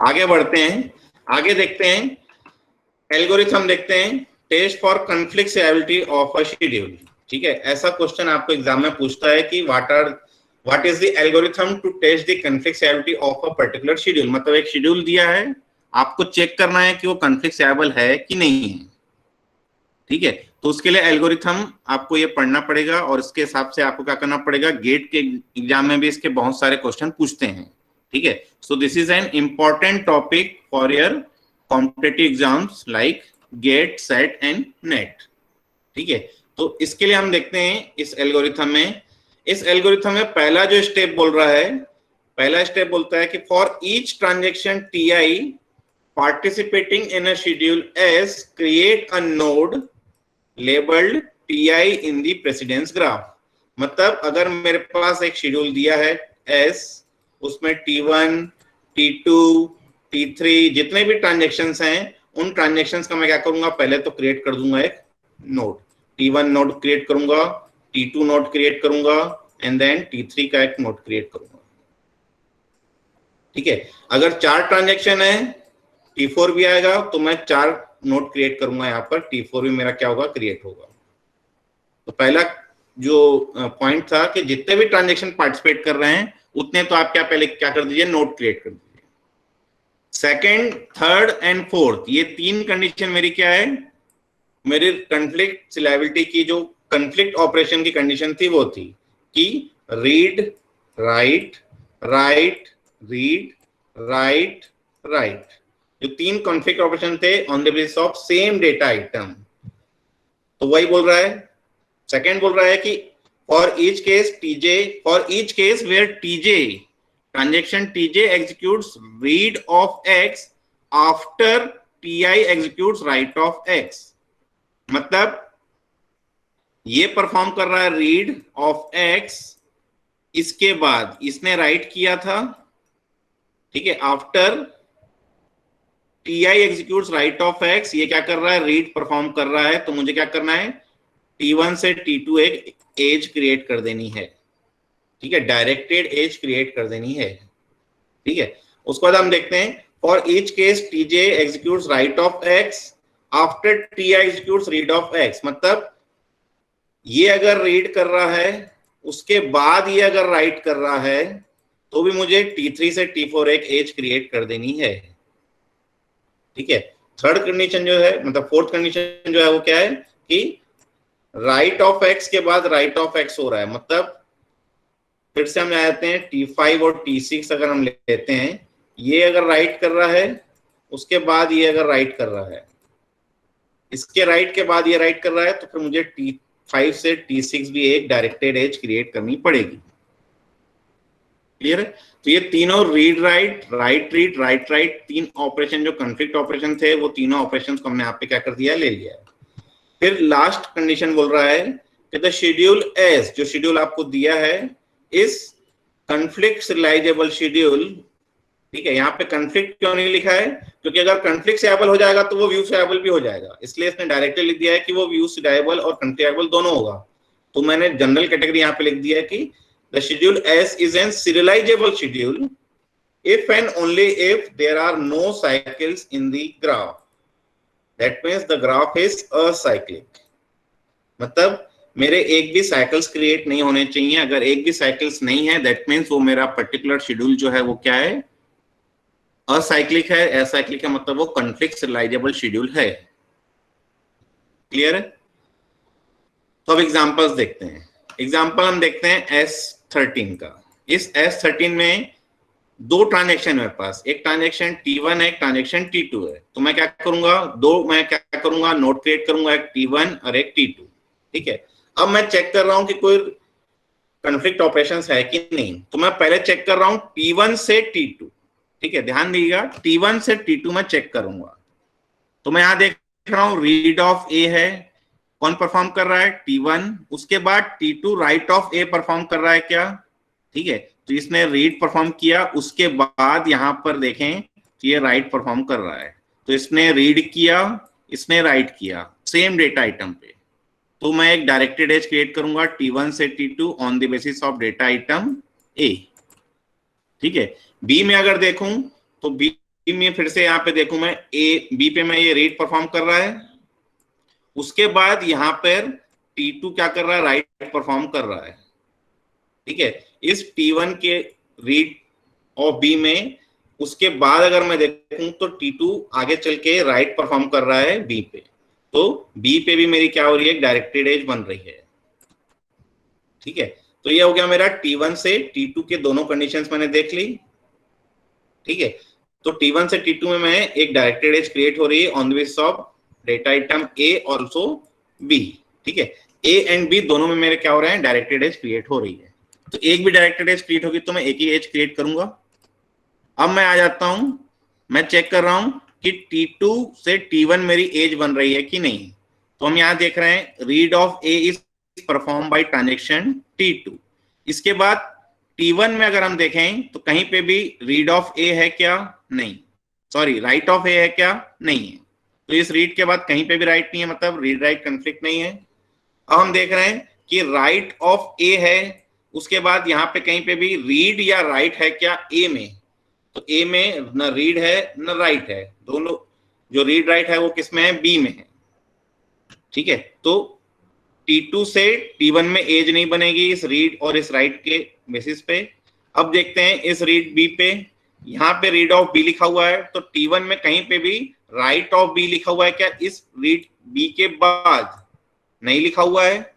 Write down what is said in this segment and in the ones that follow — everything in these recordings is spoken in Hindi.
आगे बढ़ते हैं, आगे देखते हैं एल्गोरिथम, देखते हैं test for conflictibility of a schedule. ठीक है, ऐसा क्वेश्चन आपको एग्जाम में पूछता है कि what is the algorithm to test the conflictibility of a particular schedule. मतलब एक शेड्यूल दिया है, आपको चेक करना है कि वो कॉन्फ्लिक्टिबल है कि नहीं है। ठीक है, तो उसके लिए एल्गोरिथम आपको ये पढ़ना पड़ेगा और इसके हिसाब से आपको क्या करना पड़ेगा। गेट के एग्जाम में भी इसके बहुत सारे क्वेश्चन पूछते हैं। ठीक है, so this is an important topic for your competitive exams like get, set and net. ठीक है, तो इसके लिए हम देखते हैं इस एल्गोरिथम में, इस एल्गोरिथम में पहला जो स्टेप बोल रहा है, पहला स्टेप बोलता है कि for each transaction T participating in a schedule S, create a node labeled TI in the precedence graph। मतलब अगर मेरे पास एक शेड्यूल दिया है S, उसमें T1, T2, T3 जितने भी ट्रांजेक्शंस हैं, उन ट्रांजेक्शंस का मैं क्या करूंगा, पहले तो क्रिएट कर दूंगा एक नोड, T1 नोड क्रिएट करूंगा, T2 नोड क्रिएट करूंगा एंड देन T3 का एक नोड क्रिएट करूंगा। ठीक है, अगर 4 ट्रांजेक्शन है, T4 भी आएगा तो मैं 4 नोड क्रिएट करूंगा, यहाँ पर T4 भी मेरा क्या होगा, क्रिएट होगा। तो पहला जो पॉइंट था कि जितने भी ट्रांजेक्शन पार्टिसिपेट कर रहे हैं उतने तो आप क्या पहले क्या कर दीजिए, नोड क्रिएट कर दीजिए। सेकंड, थर्ड एंड फोर्थ, ये 3 कंडीशन मेरी क्या है, मेरी कॉन्फ्लिक्टिबिलिटी की जो कॉन्फ्लिक्ट ऑपरेशन की कंडीशन थी वो थी कि read write, right read, right right, जो 3 कॉन्फ्लिक्ट ऑपरेशन थे on the basis of same data item. तो वही बोल रहा है। सेकंड बोल रहा है कि for each case TJ, for each case where TJ transaction TJ executes read of X after TI executes write of X. मतलब ये परफॉर्म कर रहा है रीड ऑफ एक्स, इसके बाद इसने राइट किया था। ठीक है, after T I executes write of x, ये क्या कर रहा है, रीड परफॉर्म कर रहा है। तो मुझे क्या करना है, T1 से T2 एक एज क्रिएट कर देनी है। ठीक है, डायरेक्टेड एज क्रिएट कर देनी है। ठीक है, उसके बाद हम देखते हैं for each case TJ executes write of X after T I executes read of X. मतलब ये अगर रीड कर रहा है उसके बाद ये अगर राइट कर रहा है तो भी मुझे T3 से T4 एक एज क्रिएट कर देनी है। ठीक है, थर्ड कंडीशन जो है, मतलब फोर्थ कंडीशन जो है वो क्या है कि राइट ऑफ एक्स के बाद राइट ऑफ एक्स हो रहा है। मतलब फिर से हम जाते हैं T5 और T6 अगर हम लेते हैं, ये अगर राइट कर रहा है उसके बाद ये अगर राइट कर रहा है, इसके राइट के बाद ये राइट कर रहा है, तो फिर मुझे T5 से T6 भी एक डायरेक्टेड एज क्रिएट करनी पड़ेगी। क्लियर है? तो ये तीनों read write, right read, right right, 3 operation जो कॉन्फ्लिक्ट ऑपरेशन थे वो तीनों ऑपरेशन को हमने यहाँ पे क्या कर दिया, ले लिया है। फिर लास्ट कंडीशन बोल रहा है कि द शेड्यूल एस, जो शेड्यूल आपको दिया है, इस कॉन्फ्लिक्ट सिरियलाइजेबल शेड्यूल। ठीक है, यहाँ पे कॉन्फ्लिक्ट क्यों नहीं लिखा है, क्योंकि अगर कॉन्फ्लिक्ट सेबल हो जाएगा तो वो व्यू सेबल भी हो जाएगा, इसलिए इसने डायरेक्टली लिख दिया है कि वो व्यू सेबल और कॉन्फ्लिक्टेबल दोनों होगा। तो मैंने जनरल कैटेगरी यहाँ पे लिख दिया है कि the schedule S is an serializable schedule if and only if there are no cycles in the graph. That means the graph is acyclic. मतलब मेरे एक भी साइकिल्स क्रिएट नहीं होने चाहिए। अगर एक भी साइकिल्स नहीं है, that means वो मेरा पर्टिकुलर शेड्यूल जो है वो क्या है, असाइक्लिक है। असाइक्लिक है मतलब वो कॉन्फ्लिक्ट सिरियलाइजेबल शेड्यूल है। क्लियर है? तो अब एग्जांपल्स देखते हैं। एग्जांपल हम देखते हैं S13 का। इस S13 में 2 ट्रांजेक्शन मेरे पास, एक ट्रांजेक्शन T1 है, एक ट्रांजेक्शन T2 है। तो मैं क्या करूंगा, मैं क्या करूंगा, नोड क्रिएट करूंगा, एक T1 और एक T2। ठीक है, अब मैं चेक कर रहा हूं कि कोई कॉन्फ्लिक्ट ऑपरेशंस है कि नहीं। तो मैं पहले चेक कर रहा हूं T1 से T2। ठीक है, ध्यान दीजिएगा, T1 से T2 मैं चेक करूंगा। तो मैं यहां देख रहा हूं रीड ऑफ ए है, कौन परफॉर्म कर रहा है, T1। उसके बाद T2 right of A perform कर रहा है क्या। ठीक है, तो इसने रीड परफॉर्म किया, उसके बाद यहां पर देखें तो ये राइट परफॉर्म कर रहा है। तो इसने रीड किया, इसने राइट किया, सेम डेटा आइटम पे। तो मैं एक डायरेक्टेड एज क्रिएट करूंगा T1 से T2 on the basis of data item A. ठीक है, बी में अगर देखूं तो बी में फिर से यहाँ पे देखूं मैं ए बी पे मैं ये रीड परफॉर्म कर रहा है, उसके बाद यहाँ पर T2 क्या कर रहा है, राइट परफॉर्म कर रहा है। ठीक है, इस T1 के रीड ऑफ बी में, उसके बाद अगर मैं देखूं तो T2 आगे चल के राइट परफॉर्म कर रहा है बी पे, तो बी पे भी मेरी क्या हो रही है, डायरेक्टेड एज बन रही है। ठीक है, तो ये हो गया मेरा T1 से T2 के दोनों कंडीशंस मैंने देख ली। ठीक है, तो T1 से T2 में मैं एक डायरेक्टेड एज क्रिएट हो रही है on the basis of data item A also be. ठीक है, ए एंड बी दोनों में मेरे क्या हो रहे हैं, डायरेक्टेड एज क्रिएट हो रही है। तो एक भी डायरेक्टेड एज क्रिएट होगी तो मैं एक ही एज क्रिएट करूंगा। अब मैं आ जाता हूं, मैं चेक कर रहा हूं कि T2 से T1 मेरी एज बन रही है कि नहीं। तो हम यहां देख रहे हैं read of A is perform by transaction T2। इसके बाद T1 में अगर हम देखें तो कहीं पे भी रीड ऑफ ए है क्या, नहीं, सॉरी राइट ऑफ ए है क्या, नहीं है। तो इस रीड के बाद कहीं पे भी राइट नहीं है, मतलब रीड राइट कन्फ्लिक्ट नहीं है। अब हम देख रहे हैं कि राइट ऑफ ए है, उसके बाद यहाँ पे कहीं पे भी रीड या राइट है क्या ए में, तो ए में न रीड है न राइट है, दोनों जो रीड राइट है वो किस में है, बी में है। ठीक है, तो T2 से T1 में एज नहीं बनेगी इस रीड और इस राइट के बेसिस पे। अब देखते हैं इस रीड बी पे, यहाँ पे रीड ऑफ बी लिखा हुआ है, तो T1 में कहीं पे भी राइट ऑफ बी लिखा हुआ है क्या, इस रीड बी के बाद नहीं लिखा हुआ है।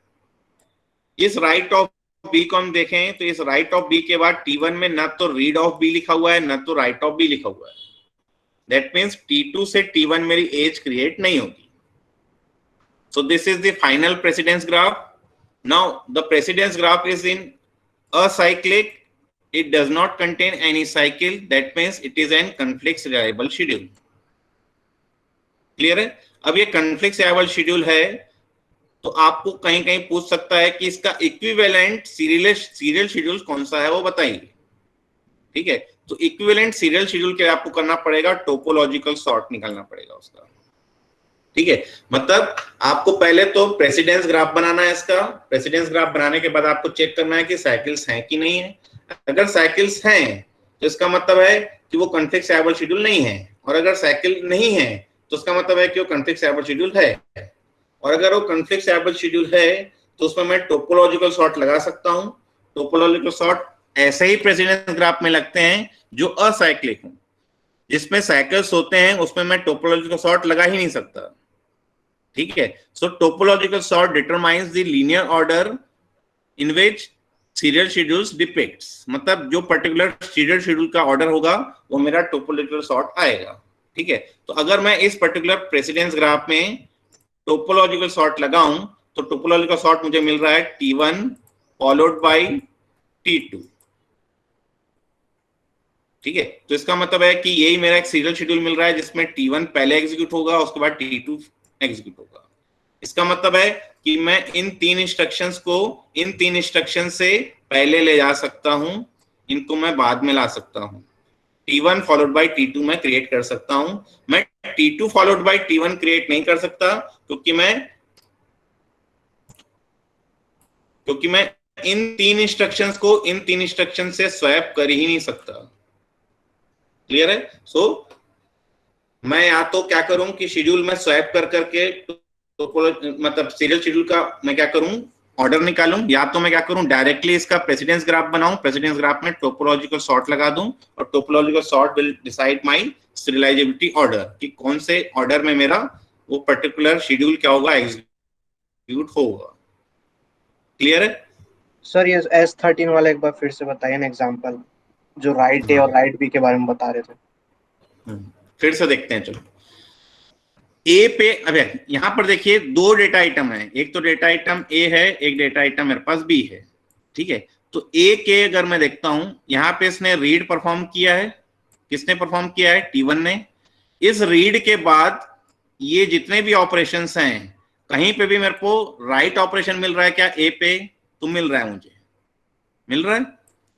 इस राइट ऑफ बी को हम देखें तो इस राइट ऑफ बी के बाद T1 में न तो रीड ऑफ बी लिखा हुआ है न तो राइट ऑफ बी लिखा हुआ है। दैट मीन्स T2 से T1 मेरी एज क्रिएट नहीं होगी। So this is the final precedence graph. Now the precedence graph is in acyclic. It does not contain any cycle. That means it is an conflict reliable schedule. Clear है? अब ये conflict reliable schedule है, तो आपको कहीं कहीं पूछ सकता है कि इसका इक्विवेलेंट सीरियल शेड्यूल कौन सा है, वो बताइए। ठीक है, तो इक्विवेलेंट सीरियल शेड्यूल के लिए आपको करना पड़ेगा टोपोलॉजिकल सॉर्ट निकालना पड़ेगा उसका। ठीक है, मतलब आपको पहले तो प्रेसिडेंस ग्राफ बनाना है इसका। प्रेसिडेंस ग्राफ बनाने के बाद आपको चेक करना है कि साइकिल्स हैं कि नहीं है। अगर साइकिल्स हैं तो इसका मतलब है कि वो कॉन्फ्लिक्ट लायबल शेड्यूल नहीं है, और अगर साइकिल नहीं है तो उसका मतलब है कि वो कॉन्फ्लिक्ट लायबल शेड्यूल है। और अगर वो कॉन्फ्लिक्ट लायबल शेड्यूल है तो उसमें मैं टोपोलॉजिकल सॉर्ट लगा सकता हूं। टोपोलॉजिकल सॉर्ट ऐसे ही प्रेसिडेंस ग्राफ में लगते हैं जो असाइक्लिक हो। जिसमें साइकिल्स होते हैं उसमें मैं टोपोलॉजिकल सॉर्ट लगा ही नहीं सकता। ठीक है, so topological sort determines the linear order in which serial schedules depicts, मतलब जो पर्टिकुलर सीरियल शेड्यूल का ऑर्डर होगा वो मेरा टोपोलॉजिकल सॉर्ट आएगा। ठीक है, तो अगर मैं इस पर्टिकुलर प्रेसिडेंस ग्राफ में टोपोलॉजिकल सॉर्ट लगाऊं तो टोपोलॉजिकल सॉर्ट मुझे मिल रहा है T1 फॉलोड बाय T2। ठीक है, तो इसका मतलब है कि यही मेरा एक सीरियल शेड्यूल मिल रहा है जिसमें T1 पहले एग्जीक्यूट होगा, उसके बाद T2 एग्जीक्यूट होगा। इसका मतलब है कि मैं इन तीन इंस्ट्रक्शन से पहले ले जा सकता हूं, इनको मैं बाद में ला सकता हूं। T1 फॉलोड बाय T2 मैं क्रिएट कर सकता हूं। मैं T2 followed by T1 create नहीं कर सकता क्योंकि मैं इन तीन इंस्ट्रक्शंस को इन तीन इंस्ट्रक्शन से स्वैप कर ही नहीं सकता। क्लियर है? सो मैं या तो क्या करूं कि शेड्यूल में स्वैप कर करके मतलब सीरियल शेड्यूल का मैं क्या करूं, ऑर्डर निकालूं, या तो मैं क्या करूं डायरेक्टली इसका प्रेसिडेंस ग्राफ बनाऊं, प्रेसिडेंस ग्राफ में टोपोलॉजिकल सॉर्ट लगा दूं और topological sort will decide my serialisability order कि कौन से ऑर्डर में मेरा वो पर्टिकुलर शेड्यूल क्या होगा, एग्जीक्यूट होगा। क्लियर है सर? ये S13 वाला एक बार फिर से बताइए ना एग्जांपल, जो राइट ए और राइट बी के बारे में बता रहे थे। फिर से देखते हैं। चलो ए पे, अब यहां पर देखिए दो डेटा आइटम है, एक तो डेटा आइटम ए है, एक डेटा आइटम मेरे पास बी है। ठीक है, तो ए के अगर मैं देखता हूं यहां पे इसने रीड परफॉर्म किया है। किसने परफॉर्म किया है? T1 ने। इस रीड के बाद ये जितने भी ऑपरेशंस हैं कहीं पे भी मेरे को राइट ऑपरेशन मिल रहा है क्या ए पे? तो मिल रहा है, मुझे मिल रहा है।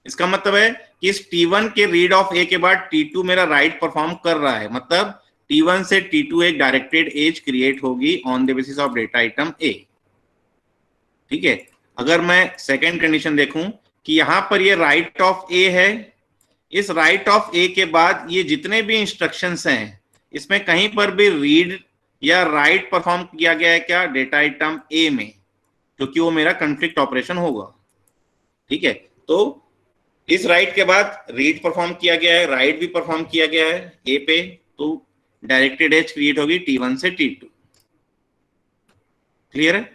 इसका मतलब है कि इस T1 के रीड ऑफ ए के बाद T2 मेरा राइट परफॉर्म कर रहा है, मतलब T1 से T2 एक डायरेक्टेड एज क्रिएट होगी on the basis of data item A. ठीक है, अगर मैं सेकेंड कंडीशन देखूं कि यहां पर ये राइट ऑफ ए है, इस राइट ऑफ ए के बाद ये जितने भी इंस्ट्रक्शंस हैं इसमें कहीं पर भी रीड या राइट परफॉर्म किया गया है क्या डेटा आइटम ए में, क्योंकि वो मेरा कॉन्फ्लिक्ट ऑपरेशन होगा। ठीक है, तो इस राइट के बाद रीड परफॉर्म किया गया है, राइट भी परफॉर्म किया गया है ए पे, तो डायरेक्टेड एज क्रिएट होगी T1 से T2। क्लियर है?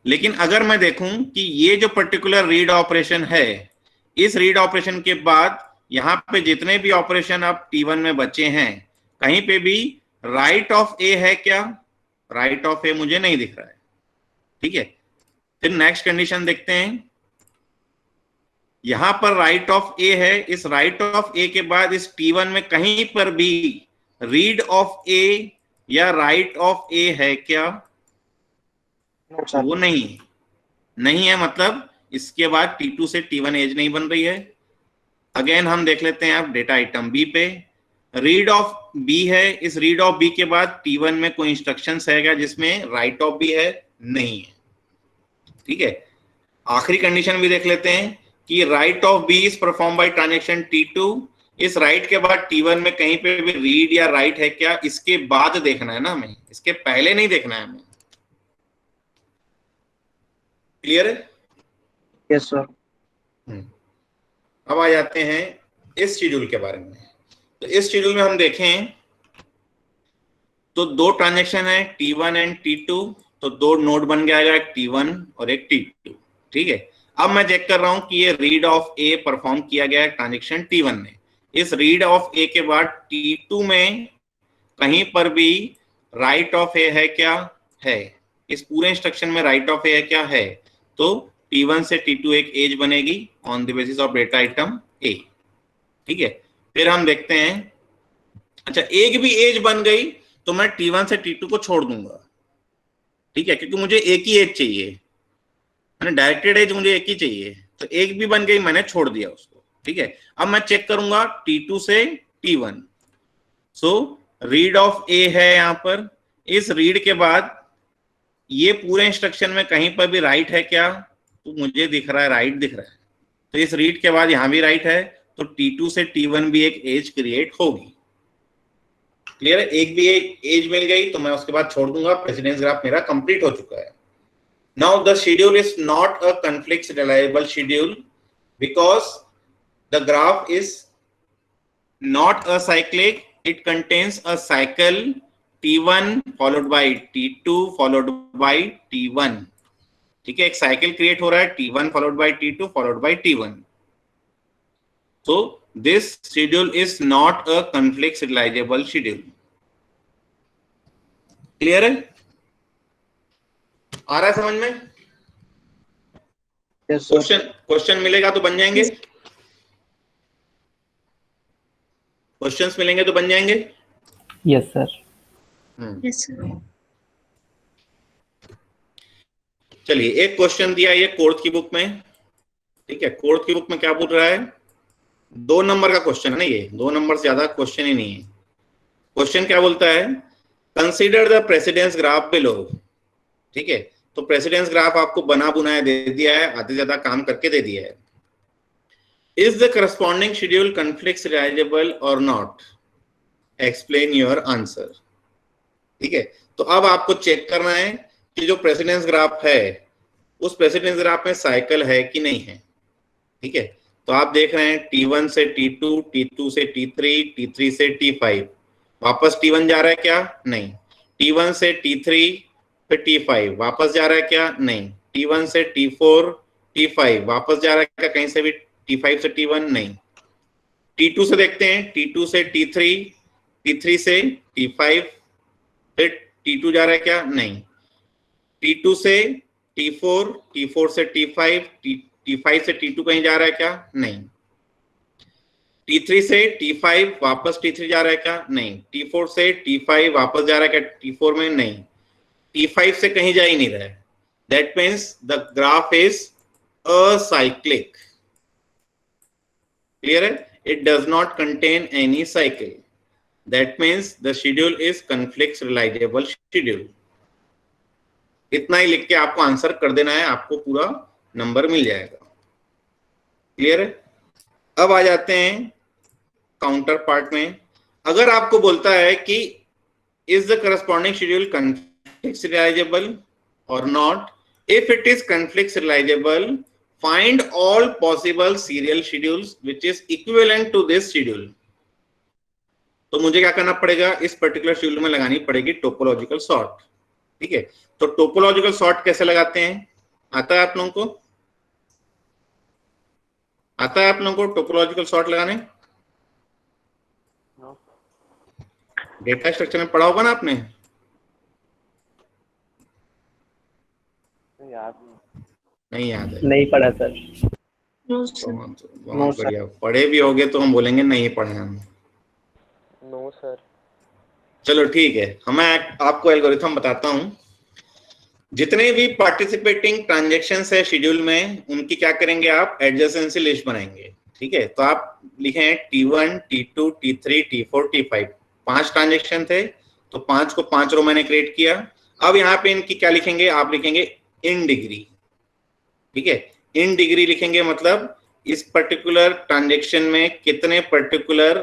लेकिन अगर मैं देखूं कि ये जो पर्टिकुलर रीड ऑपरेशन है, इस रीड ऑपरेशन के बाद यहां पे जितने भी ऑपरेशन अब T1 में बचे हैं, कहीं पे भी राइट ऑफ ए है क्या? राइट ऑफ ए मुझे नहीं दिख रहा है। ठीक है, फिर नेक्स्ट कंडीशन देखते हैं। यहां पर राइट ऑफ ए है, इस राइट ऑफ ए के बाद इस T1 में कहीं पर भी रीड ऑफ ए या राइट ऑफ ए है क्या? वो नहीं है, नहीं है, मतलब इसके बाद T2 से T1 एज नहीं बन रही है। अगेन हम देख लेते हैं अब डेटा आइटम बी पे, रीड ऑफ बी है, इस रीड ऑफ बी के बाद T1 में कोई इंस्ट्रक्शंस है क्या जिसमें राइट ऑफ बी है? नहीं है। ठीक है, आखिरी कंडीशन भी देख लेते हैं कि write off B is perform by transaction T2, इस राइट के बाद T1 में कहीं पे भी रीड या राइट है क्या? इसके बाद देखना है ना हमें, इसके पहले नहीं देखना है हमें। क्लियर है? Yes sir. अब आ जाते हैं इस शेड्यूल के बारे में। तो इस शेड्यूल में हम देखें तो दो ट्रांजैक्शन है T1 एंड T2, तो दो नोड बन गया, एक T1 और एक T2। ठीक है, अब मैं चेक कर रहा हूं कि ये रीड ऑफ ए परफॉर्म किया गया है ट्रांजैक्शन T1 ने। इस रीड ऑफ ए के बाद T2 में कहीं पर भी राइट ऑफ ए है क्या? है। इस पूरे इंस्ट्रक्शन में राइट ऑफ ए है क्या? है। तो T1 से T2 एक एज बनेगी on the basis of data item A. ठीक है, फिर हम देखते हैं, अच्छा एक भी एज बन गई तो मैं T1 से T2 को छोड़ दूंगा। ठीक है, क्योंकि मुझे एक ही एज चाहिए, मैंने डायरेक्टेड एज मुझे एक ही चाहिए, तो एक भी बन गई मैंने छोड़ दिया उसको। ठीक है, अब मैं चेक करूंगा T2 से T1। सो रीड ऑफ ए है यहां पर, इस रीड के बाद ये पूरे इंस्ट्रक्शन में कहीं पर भी राइट है क्या? तो मुझे दिख रहा है राइट दिख रहा है, तो इस रीड के बाद यहां भी राइट है, तो T2 से T1 भी एक एज क्रिएट होगी। क्लियर है? एक भी एक एज मिल गई तो मैं उसके बाद छोड़ दूंगा, प्रेसिडेंस ग्राफ मेरा कंप्लीट हो चुका है। Now the schedule is not a conflict reliable schedule because the graph is not acyclic. It contains a cycle T1 followed by T2 followed by T1. ठीक है, एक साइकिल क्रिएट हो रहा है T1 followed by T2 followed by T1. So this schedule is not a conflict serializable schedule. Clear है? आ रहा है समझ में? क्वेश्चन मिलेगा तो बन जाएंगे, क्वेश्चंस मिलेंगे तो बन जाएंगे। Yes sir. Yes sir. चलिए, एक क्वेश्चन दिया ये कोर्ट की बुक में। ठीक है, कोर्ट की बुक में क्या पूछ रहा है? 2 नंबर का क्वेश्चन है ना, ये 2 नंबर से ज्यादा क्वेश्चन ही नहीं है। क्वेश्चन क्या बोलता है? Consider the precedence graph below. ठीक है, तो प्रेसिडेंस ग्राफ आपको बना बुनाया दे दिया है, आधे ज्यादा काम करके दे दिया है। Is the corresponding schedule conflict reliable और नॉट? Explain your answer. ठीक है, तो अब आपको चेक करना है कि जो प्रेसिडेंस ग्राफ है उस प्रेसिडेंस ग्राफ में साइकिल है कि नहीं है। ठीक है, तो आप देख रहे हैं T1 से T2, T2 से T3, T3 से T5, वापस T1 जा रहा है क्या? नहीं। T1 से T3 फिर T5 वापस जा रहा है क्या? नहीं। T1 से T4 T5 वापस जा रहा है क्या कहीं से भी? T5 से T1 नहीं। T2 से देखते हैं, T2 से T3, T3 से T5 फिर T2 जा रहा है क्या? नहीं। T2 से T4, T4 से T5, T5 से T2 कहीं जा रहा है क्या? नहीं। T3 से T5 वापस T3 जा रहा है क्या? नहीं। T4 से T5 वापस जा रहा है क्या T4 में? नहीं। T5 से कहीं जा ही नहीं रहा है। That means the graph is acyclic. Clear है? It does not contain any cycle. That means the schedule is conflict reliable schedule. इतना ही लिख के आपको आंसर कर देना है, आपको पूरा नंबर मिल जाएगा। क्लियर है? अब आ जाते हैं काउंटर पार्ट में अगर आपको बोलता है कि is the corresponding schedule conflict serializable or not, if it is conflict serializable, find all possible serial schedules which is equivalent to this schedule. तो मुझे क्या करना पड़ेगा, इस पर्टिकुलर शेड्यूल में लगानी पड़ेगी टोपोलॉजिकल सॉर्ट। ठीक है, तो टोपोलॉजिकल सॉर्ट कैसे लगाते हैं, आता है आप लोगों को, आता है आप लोगों को टोपोलॉजिकल सॉर्ट लगाने? डेटा स्ट्रक्चर में पढ़ा होगा ना आपने? नहीं याद है? नहीं पढ़ा सर। No sir. बहुत बढ़िया, पढ़े भी होगे तो हम बोलेंगे नहीं पढ़े हम। No sir. चलो ठीक है, मैं आपको एल्गोरिथम बताता हूं। जितने भी पार्टिसिपेटिंग ट्रांजैक्शंस है शेड्यूल में, उनकी क्या करेंगे आप, एडजेसेंसी लिस्ट बनाएंगे। ठीक है, तो आप लिखे T1, T2, T3, T4, T5, 5 transaction थे, तो 5 को 5 रो मैंने क्रिएट किया। अब यहाँ पे इनकी क्या लिखेंगे, आप लिखेंगे इन डिग्री। ठीक है, इन डिग्री लिखेंगे मतलब इस पर्टिकुलर ट्रांजैक्शन में कितने पर्टिकुलर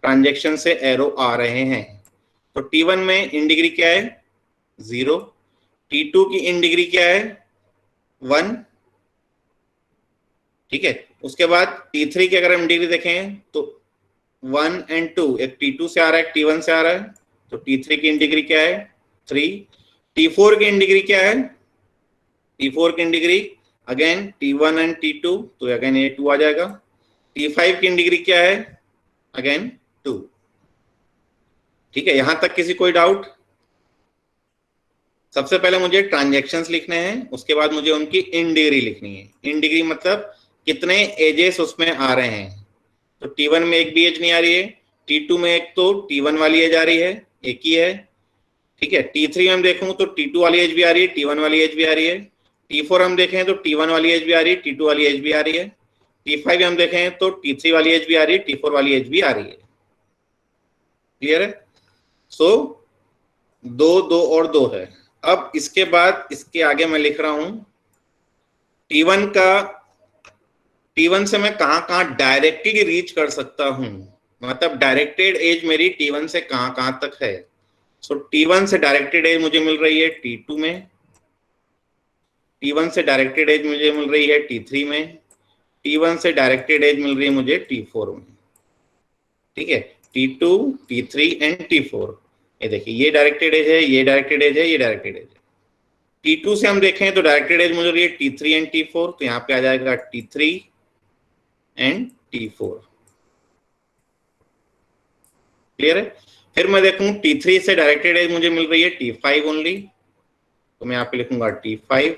ट्रांजैक्शन से एरो आ रहे हैं। तो T1 में इन डिग्री क्या है, 0। T2 की इन डिग्री क्या है, 1। ठीक है, उसके बाद T3 की अगर हम डिग्री देखें तो 1 और 2, एक T2 से आ रहा है, एक T1 से आ रहा है, तो T3 की इन डिग्री क्या है, 3। T4 की इन डिग्री क्या है, T4 की in degree again T1 and T2, तो अगेन ये 2 आ जाएगा। T5 की इन डिग्री क्या है, अगेन 2। ठीक है, यहां तक किसी कोई डाउट? सबसे पहले मुझे ट्रांजैक्शंस लिखने हैं, उसके बाद मुझे उनकी इन डिग्री लिखनी है। इन डिग्री मतलब कितने एजेस उसमें आ रहे हैं। तो T1 में एक भी एज नहीं आ रही है, T2 में एक तो T1 वाली एज आ रही है, एक ही है। ठीक है, T3 में हम देखूं तो T2 वाली एज भी आ रही है, T1 वाली एज भी आ रही है। T4 हम देखें तो T1 वाली एज भी आ रही है, T2 वाली एज भी आ रही है। T5 हम देखें तो T3 वाली एज भी आ रही है, T4 वाली एज भी आ रही है। क्लियर है? सो 2, 2 और 2 है। अब इसके बाद इसके आगे मैं लिख रहा हूं T1 से मैं कहां कहां डायरेक्टली रीच कर सकता हूं, मतलब डायरेक्टेड एज मेरी T1 से कहां कहां तक है। सो T1 से डायरेक्टेड एज मुझे मिल रही है T2 में, T1 से डायरेक्टेड एज मुझे मिल रही है T3 में, T1 से डायरेक्टेड एज मिल रही है मुझे T4 में। ठीक है, T2, T3 एंड T4। ये देखिए, ये डायरेक्टेड एज है, ये डायरेक्टेड एज है, ये डायरेक्टेड एज है। T2 से हम देखें तो डायरेक्टेड एज मिल रही है T3 एंड T4, तो यहाँ पे आ जाएगा T3 एंड T4। क्लियर है? फिर मैं देखूं T3 से डायरेक्टेड एज मुझे मिल रही है T5 ओनली, तो मैं यहाँ पे लिखूंगा T5।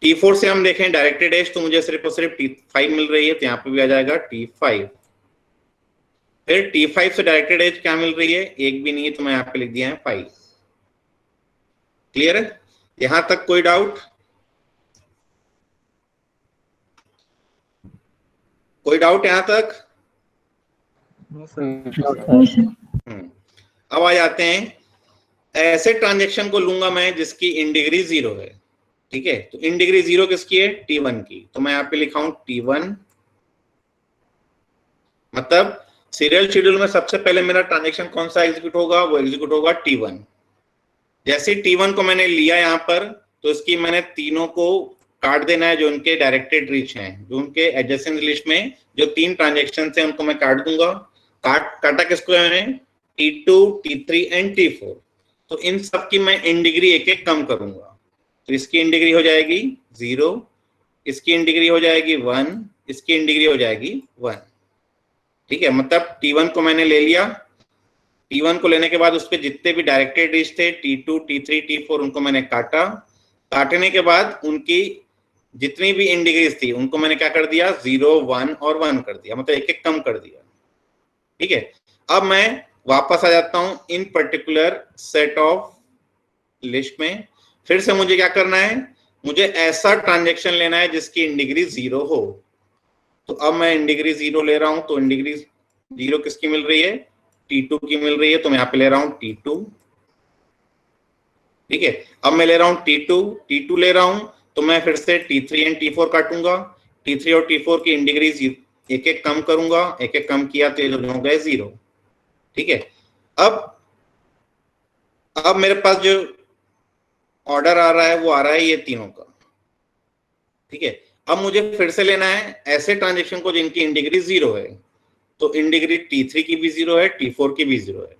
T4 से हम देखें डायरेक्टेड एज तो मुझे सिर्फ और सिर्फ T5 मिल रही है, तो यहाँ पे भी आ जाएगा T5। फिर T5 से डायरेक्टेड एज क्या मिल रही है, एक भी नहीं है, तो मैं यहाँ पे लिख दिया है 5। क्लियर है? यहां तक कोई डाउट? कोई डाउट यहां तक? अब आ जाते हैं, ऐसे ट्रांजैक्शन को लूंगा मैं जिसकी इन डिग्री 0 है। ठीक है, तो इन डिग्री 0 किसकी है, T1 की, तो मैं यहाँ पे लिखा हूं T1। मतलब सीरियल शेड्यूल में सबसे पहले मेरा ट्रांजैक्शन कौन सा एग्जीक्यूट होगा, वो एग्जीक्यूट होगा T1। जैसे T1 को मैंने लिया यहाँ पर, तो इसकी मैंने तीनों को काट देना है जो उनके डायरेक्टेड रीच हैं, जो उनके एडजेसेंट लिस्ट में जो 3 ट्रांजैक्शन हैं उनको मैं काट दूंगा। काटा किसको है मैंने, T2, T3 एंड T4। तो इन सब की मैं इन डिग्री एक एक कम करूंगा। तो इसकी इन डिग्री हो जाएगी 0, इसकी इन डिग्री हो जाएगी 1, इसकी इन डिग्री हो जाएगी 1। ठीक है, मतलब T1 को मैंने ले लिया। T1 को लेने के बाद उस पर जितने भी डायरेक्टेड रीच थे T2, T3, T4 उनको मैंने काटा। काटने के बाद उनकी जितनी भी इन डिग्रीज थी उनको मैंने क्या कर दिया, 0, 1 और 1 कर दिया, मतलब एक एक कम कर दिया। ठीक है, अब मैं वापस आ जाता हूं इन पर्टिकुलर सेट ऑफ लिस्ट में। फिर से मुझे क्या करना है, मुझे ऐसा ट्रांजैक्शन लेना है जिसकी इन डिग्री 0 हो। तो अब मैं इन डिग्री 0 ले रहा हूं, तो इन डिग्री 0 किसकी मिल रही है, T2 की मिल रही है, तो मैं यहाँ पे ले रहा हूं T2। ठीक है, अब मैं ले रहा हूं T2 ले रहा हूं, तो मैं फिर से T3 एंड T4 काटूंगा। T3 और T4 की इन डिग्री एक एक कम करूंगा, एक एक कम किया तो ये दोनों हो गए 0। ठीक है, अब मेरे पास जो ऑर्डर आ रहा है वो आ रहा है ये तीनों का। ठीक है, अब मुझे फिर से लेना है ऐसे ट्रांजेक्शन को जिनकी इन डिग्री 0 है। तो इन डिग्री T3 की भी 0 है, T4 की भी 0 है।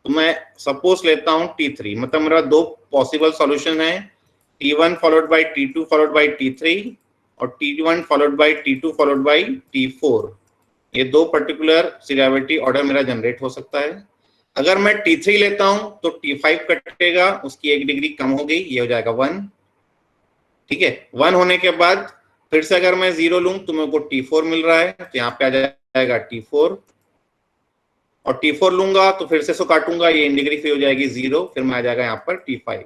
तो मैं सपोज लेता हूं T3, मतलब मेरा दो पॉसिबल सॉल्यूशन है, T1 followed by T2 followed by T3 और T1 followed by T2 followed by T4। ये दो पर्टिकुलर सीरियलिटी ऑर्डर मेरा जनरेट हो सकता है। अगर मैं T3 लेता हूं तो T5 कटेगा, उसकी एक डिग्री कम हो गई, ये हो जाएगा 1। ठीक है, 1 होने के बाद फिर से अगर मैं 0 लूं तो मेरे को T4 मिल रहा है, तो यहाँ पे आ जाएगा T4, और T4 लूंगा तो फिर से इसको काटूंगा, ये इन डिग्री फिर हो जाएगी 0, फिर मैं आ जाएगा यहाँ पर T5।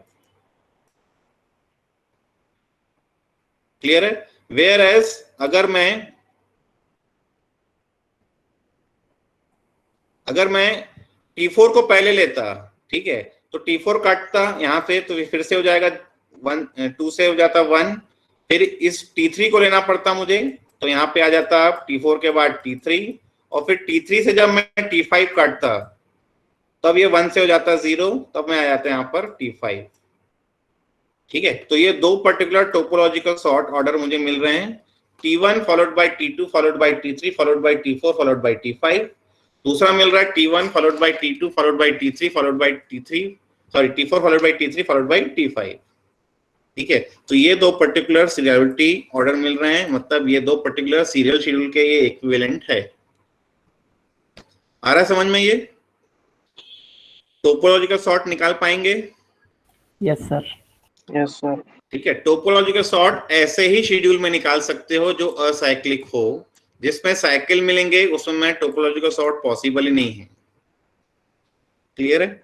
क्लियर है? वेयर एज अगर मैं T4 को पहले लेता, ठीक है, तो T4 काटता यहाँ पे तो फिर से हो जाएगा 2 से हो जाता 1, फिर इस T3 को लेना पड़ता मुझे, तो यहाँ पे आ जाता T4 के बाद T3, और फिर T3 से जब मैं T5 काटता तब ये 1 से हो जाता 0, तब मैं आ जाता यहाँ पर T5। ठीक है, तो ये दो पर्टिकुलर टोपोलॉजिकल सॉर्ट ऑर्डर मुझे मिल रहे हैं, T1 followed by T2 followed by T3 followed by T4 followed by T5। दूसरा मिल रहा है T1 followed by T2 followed by T3 followed by T4 followed by T3 followed by T5। ठीक है, तो ये दो पर्टिकुलर सीरियलिटी ऑर्डर मिल रहे हैं, मतलब ये दो पर्टिकुलर सीरियल शेड्यूल के ये इक्विवेलेंट है। आ रहा है समझ में? ये टोपोलॉजिकल सॉर्ट निकाल पाएंगे? Yes sir. Yes sir. ठीक है, टोपोलॉजिकल सॉर्ट ऐसे ही शेड्यूल में निकाल सकते हो जो असाइक्लिक हो, जिसमें साइकिल मिलेंगे उसमें टोपोलॉजिकल सॉर्ट पॉसिबल ही नहीं है। क्लियर है?